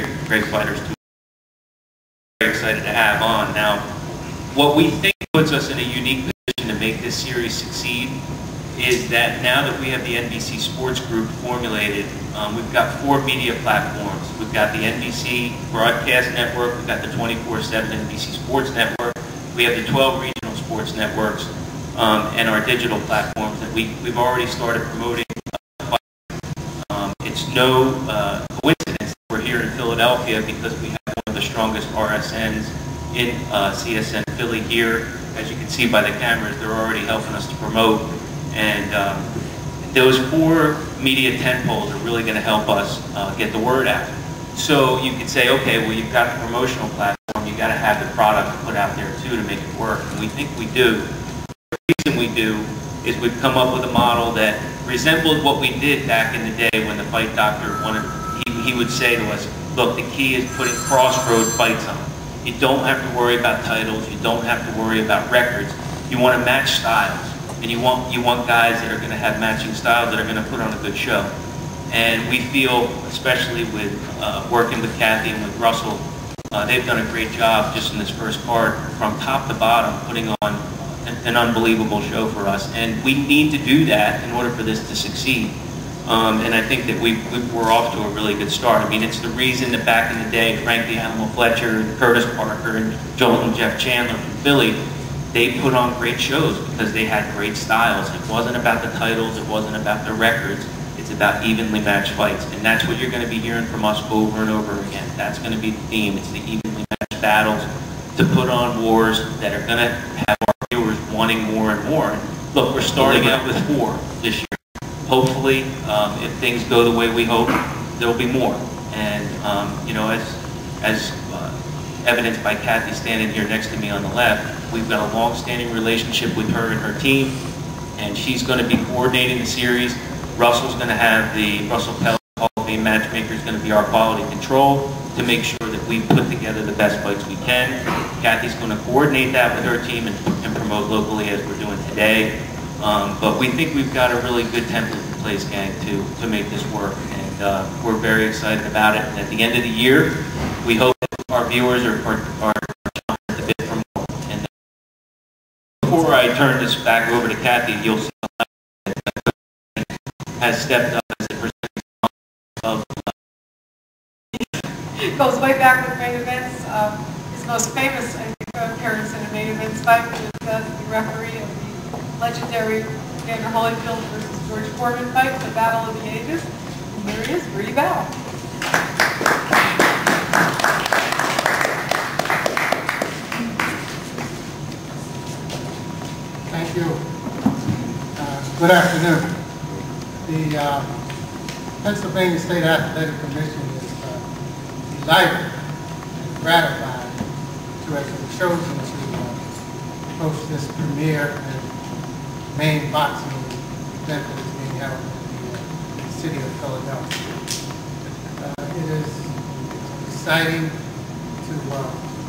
great fighters too. Very excited to have on. Now, what we think puts us in a unique position to make this series succeed is that now that we have the NBC Sports Group formulated, we've got 4 media platforms. We've got the NBC Broadcast Network, we've got the 24/7 NBC Sports Network, we have the 12 regional sports networks, and our digital platforms that we've already started promoting. It's no coincidence that we're here in Philadelphia because we have one of the strongest RSNs in CSN Philly here. As you can see by the cameras, they're already helping us to promote. And those 4 media tentpoles are really going to help us get the word out. So you could say, okay, well, you've got the promotional platform, you've got to have the product put out there too to make it work. And we think we do. The reason we do is we've come up with a model that resembled what we did back in the day when the fight doctor wanted, he would say to us, look, the key is putting crossroad fights on. You don't have to worry about titles, you don't have to worry about records. You want to match styles, and you want guys that are going to have matching styles that are going to put on a good show. And we feel, especially with working with Kathy and with Russell, they've done a great job just in this first card, from top to bottom, putting on an unbelievable show for us. And we need to do that in order for this to succeed. And I think that we're off to a really good start. I mean, it's the reason that back in the day, Frank the Animal Fletcher, and Curtis Parker, and Joel and Jeff Chandler from Philly, they put on great shows because they had great styles. It wasn't about the titles, it wasn't about the records, it's about evenly matched fights. And that's what you're going to be hearing from us over and over again. That's going to be the theme. It's the evenly matched battles to put on wars that are going to have our viewers wanting more and more. And look, we're starting out with 4 this year. Hopefully, if things go the way we hope, there'll be more. And you know, as evidenced by Kathy standing here next to me on the left, we've got a long-standing relationship with her and her team, and she's going to be coordinating the series. Russell's going to have Russell Pell, Hall of Fame matchmaker, is going to be our quality control to make sure that we put together the best fights we can. Kathy's going to coordinate that with her team and promote locally as we're doing today. But we think we've got a really good template in place, gang, to make this work. And we're very excited about it. And at the end of the year, we hope that our viewers are chomping at the bit for more. And before I turn this back over to Kathy, you'll see has stepped up as the president of It goes way back with main events. His most famous appearance in a main events fight was as the referee of the legendary Vander Holyfield versus George Foreman fight, the Battle of the Ages. And here he is, Bree Bell. Thank you. Good afternoon. The Pennsylvania State Athletic Commission is delighted and gratified to have been chosen to host this premier and main boxing event that is being held in the city of Philadelphia. It is exciting to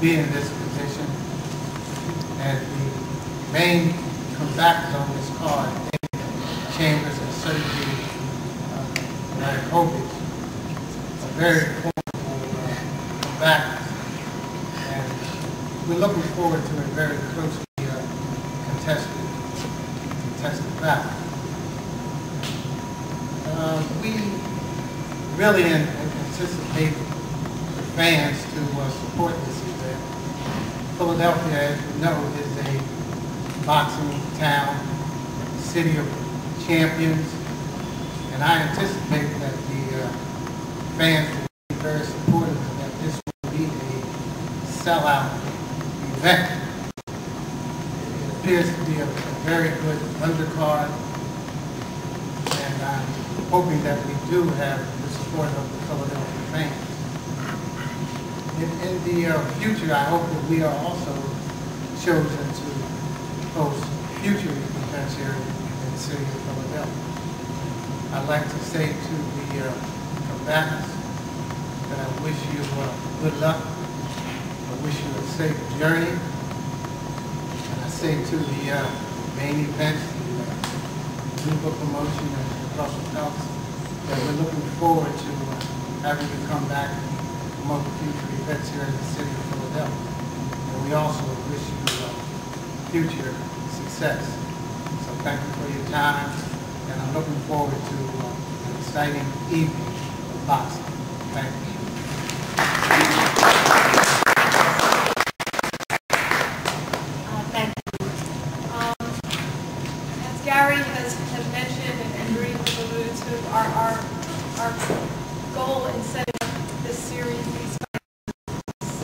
be in this position, and the main combatants on this card, Chambers and Sergei, Liakhovich, are very formidable combatants, and we're looking forward to a very closely contested battle. We really anticipate the fans to support this event. Philadelphia, as you know, is a boxing town, city of champions, and I anticipate that the fans will be very supportive and that this will be a sellout event. It appears to be a very good undercard, and I'm hoping that we do have the support of the Philadelphia fans. In the future, I hope that we are also chosen to host future events here in the city of Philadelphia. I'd like to say to the combatants that I wish you good luck. I wish you a safe journey. And I say to the main events, the Luba promotion and Russell Phelps, that we're looking forward to having you come back promote future events here in the city of Philadelphia. And we also wish you future success. So thank you for your time, and I'm looking forward to an exciting evening of boxing. Thank you. Thank you. As Gary has mentioned and Rudy alluded to, our goal in setting up this series, these fights,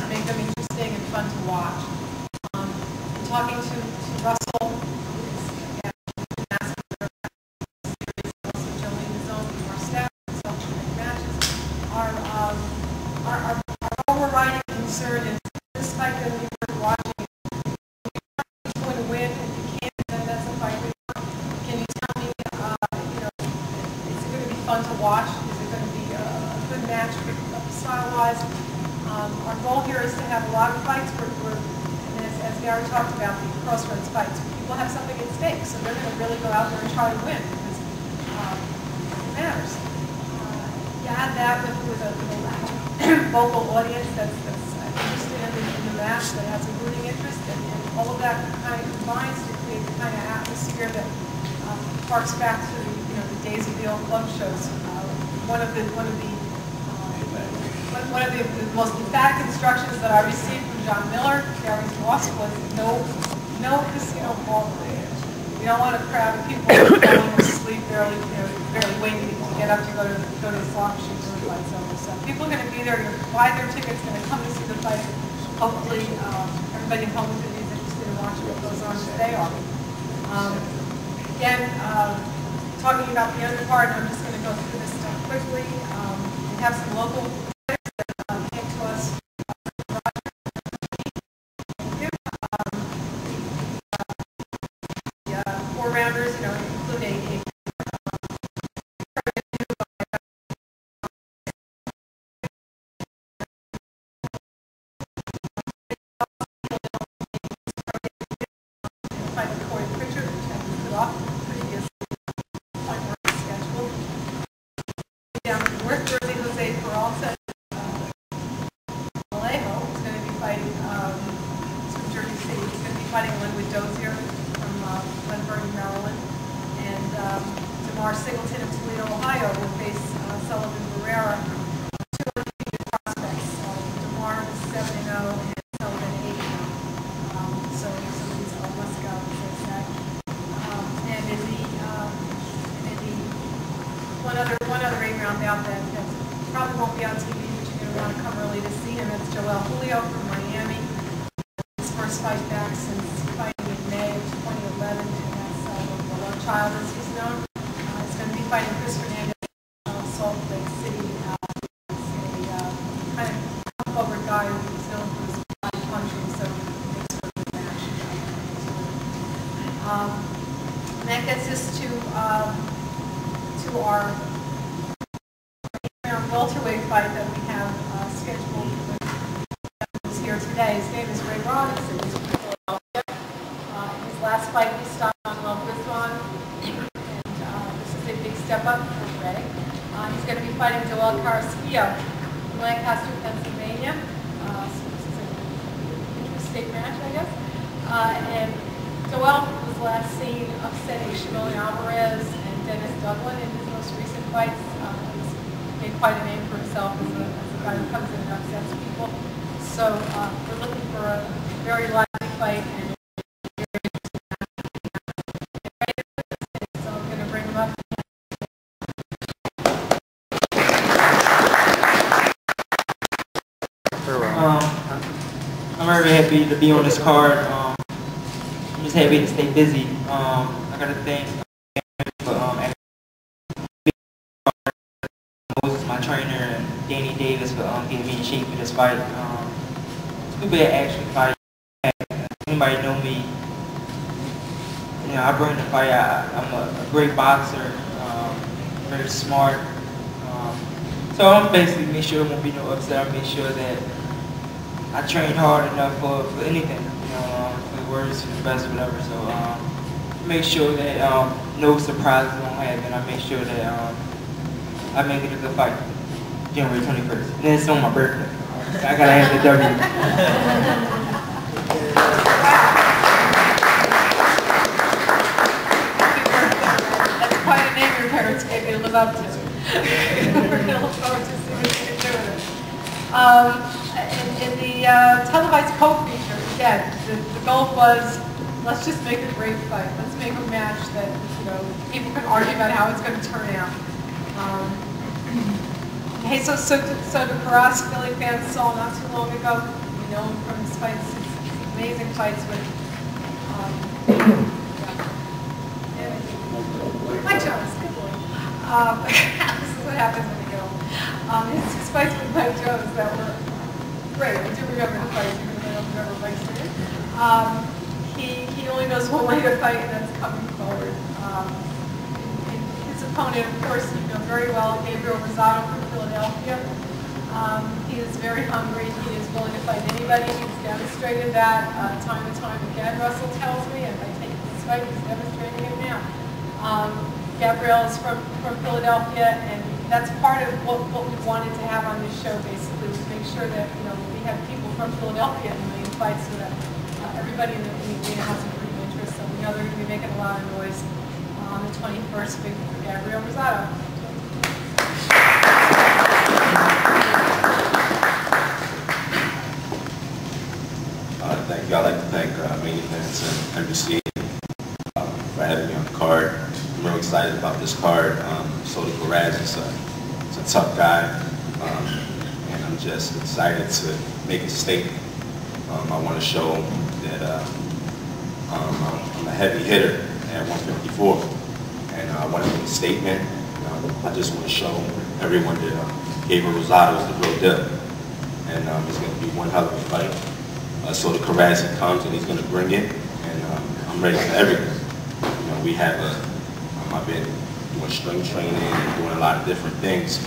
to make them interesting and fun to watch. Talking to Russell, who's also Jolene is on our staff, matches. Our overriding concern is this fight that we were watching. He's going to win. If you can't, then that's a fight we want. Can you tell me, is it going to be fun to watch? Is it going to be a good match style-wise? Our goal here is to have a lot of fights. As Gary talked about, the crossroads fights, people have something at stake, so they're going to really go out there and try to win because it matters. You add that with a vocal audience that's interested in the match, that has a rooting interest, and all of that kind of combines to create the kind of atmosphere that harks back to the days of the old club shows. One of the most emphatic instructions that I received from John Miller, Gary's boss, was no casino ball players. We don't want a crowd of people falling asleep barely waiting to get up to go to the slot machine when the fight's over. So people are going to be there to buy their tickets, going to come to see the fight. Hopefully, everybody in Helmington is interested in watching what goes on today. Again, talking about the undercard, I'm just going to go through this stuff quickly. We have some local came to us. Four rounders, include a that gets us to our welterweight fight that we have scheduled who's here today. His name is Ray Robinson. He's from Philadelphia. His last fight he stopped on Brisbane, and this is a big step up for Ray. He's going to be fighting Joel Carrasquillo from Lancaster, Pennsylvania. So this is an interstate match, I guess. And Joel was last seen upsetting Shimon Alvarez and Dennis Dublin in his most recent fights. He's made quite a name for himself as a guy who comes in and upsets people. So we're looking for a very lively fight and a very interesting match. So I'm going to bring him up. I'm very happy to be on this card. I'm just happy to stay busy. I got to thank Moses, my trainer, and Danny Davis for getting me in shape for this fight. It's going to be an action fight. Anybody know me? I bring the fight. I'm a great boxer, very smart. So I'm basically make sure there won't be no upset. I make sure that I train hard enough for anything, for the worst, for the best, whatever. So make sure that no surprises won't happen. I make sure that I make it a good fight. January 21st. And then it's on my birthday. So I gotta have the W. That's quite a name your parents gave you to live up to. We're going to look forward to see what you can do with it. In the televised co-feature, again, the goal was, let's just make a great fight. Let's make a match that, you know, people can argue about how it's going to turn out. Hey, so the Karras Philly fans saw not too long ago, you know him from his fights, his amazing fights with, Mike Jones, good boy. This is what happens when you get old. His fights with Mike Jones that were great. I do remember the fights, even though I don't remember Mike's name. He only knows one way to fight, and that's coming forward. His opponent, of course, you know very well, Gabriel Rosado from Philadelphia. He is very hungry. He is willing to fight anybody. He's demonstrated that time and time again, Russell tells me, and by taking this fight, he's demonstrating it now. Gabriel is from Philadelphia, and that's part of what we wanted to have on this show, basically, was make sure that, you know, we have people from Philadelphia in the main fights so that everybody in the arena has a pretty interest. So we know they're going to be making a lot of noise on the 21st for Gabriel Rosado. Thank you. I'd like to thank Main Events and NBC for having me on the card. I'm really excited about this card. So the Karras is a tough guy, and I'm just excited to make a statement. I want to show that I'm a heavy hitter at 154, and I want to make a statement. I just want to show everyone that Gabriel Rosado is the real deal, and it's going to be one hell of a fight. So the Karras comes and he's going to bring it, and I'm ready for everything. You know, we have I've been doing strength training and doing a lot of different things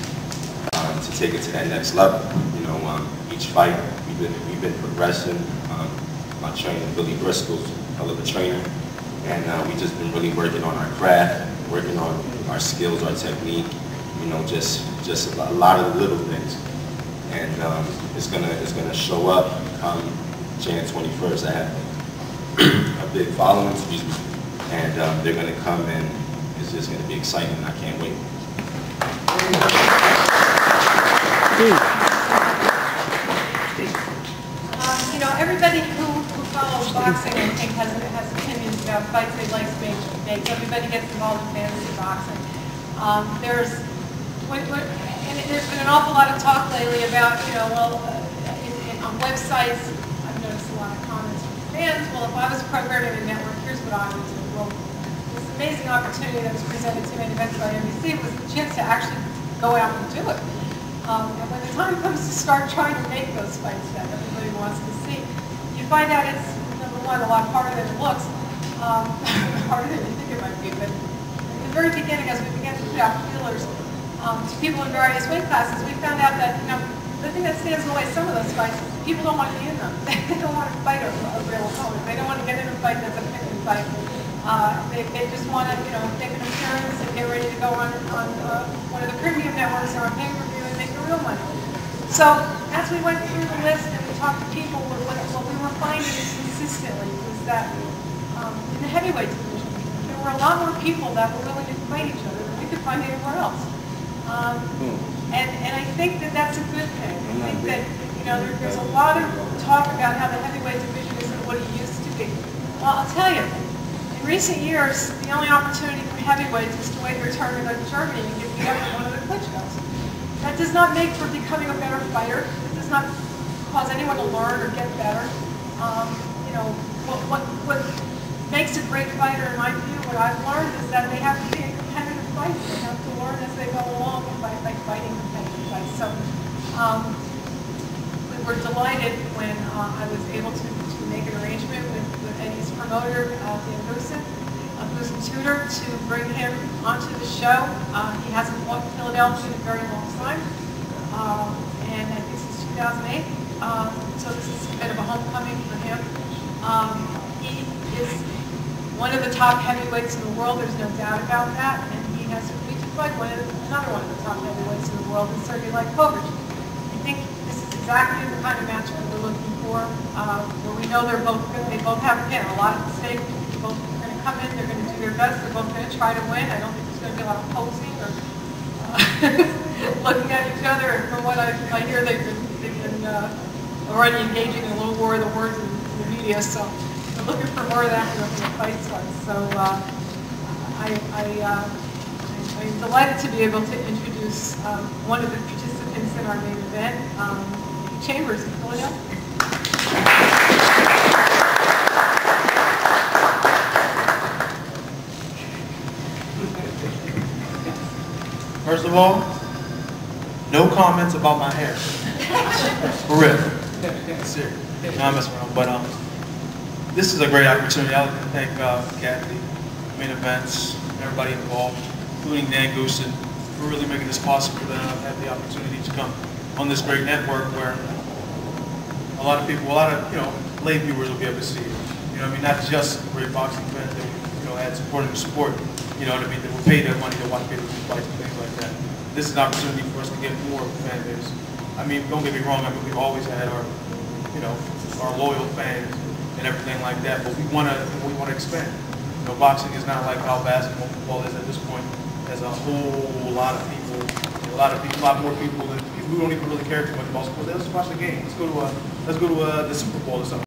to take it to that next level. You know, each fight we've been progressing. My trainer Billy Bristol's a hell of a trainer, and we just been really working on our craft, working on our skills, our technique. You know, just a lot of the little things, and it's gonna show up come January 21st. I have a big following, and they're going to come, and it's just going to be exciting. I can't wait. You know, everybody who follows boxing, I think, has opinions about fights they'd like to make. Everybody gets involved in fantasy boxing. There's been an awful lot of talk lately about, you know, well, on websites, I've noticed a lot of comments from fans. Well, if I was programming a network, here's what I would do. Well, this amazing opportunity that was presented to Main Events by NBC was the chance to actually go out and do it. And when the time comes to start trying to make those fights that everybody wants to see, you find out it's, number one, a lot harder than it looks, harder than you think it might be. But in the very beginning, as we began to put out feelers to people in various weight classes, we found out that, you know, the thing that stands in the way of some of those fights is people don't want to be in them. They don't want to fight a real opponent. They don't want to get in a fight that's a pick-and fight. They just want to, you know, make an appearance and get ready to go on one of the premium networks or on pay-per-view and make the real money. So as we went through the list and we talked to people, what we were finding consistently was that in the heavyweight division, there were a lot more people that were willing to fight each other than we could find anywhere else. And I think that that's a good thing. I think that, you know, there's a lot of talk about how the heavyweight division isn't what it used to be. Well, I'll tell you, in recent years, the only opportunity for heavyweights is to wait your turn in Germany and get beat up with one of the Klitschkos. That does not make for becoming a better fighter. It does not cause anyone to learn or get better. You know, what makes a great fighter, in my view, what I've learned is that they have to be in competitive fights. They have to learn as they go along by fighting competitive fights. So we were delighted when I was able to make an arrangement with Eddie's promoter, Dan Goosen Tudor, to bring him onto the show. He hasn't fought in Philadelphia in a very long time, and I think since 2008. So this is a bit of a homecoming for him. He is one of the top heavyweights in the world. There's no doubt about that, and he has agreed to fight another one of the top heavyweights in the world, is Sergei Liakhovich. I think this is exactly the kind of matchup we're looking for, where we know they both have, again, a lot at stake. They're both going to come in, they're going to do their best, they're both going to try to win. I don't think there's going to be a lot of posing or looking at each other. And from what I hear, they've been already engaging in a little war of the words in the media, so I'm looking for more of that when the fight starts. So I'm delighted to be able to introduce one of the participants in our main event, Chambers in Philadelphia. First of all, no comments about my hair. For real. Serious. No, I'm messing around. But this is a great opportunity. I would like to thank Kathy, main events, everybody involved, including Dan Goosen, for really making this possible that I've had the opportunity to come on this great network where a lot of people, lay viewers will be able to see it. You know what I mean? Not just great boxing fans that had supporting the sport, you know what I mean, that will pay their money to watch pay-per-view fights and things like that. This is an opportunity for us to get more of a fan base. I mean, don't get me wrong, I mean, we've always had our, our loyal fans and everything like that, but we want to expand. You know, boxing is not like how basketball, football is at this point. There's a whole lot of people, a lot more people than who don't even really care too much about sports. Let's watch the game. Let's go to the Super Bowl or something.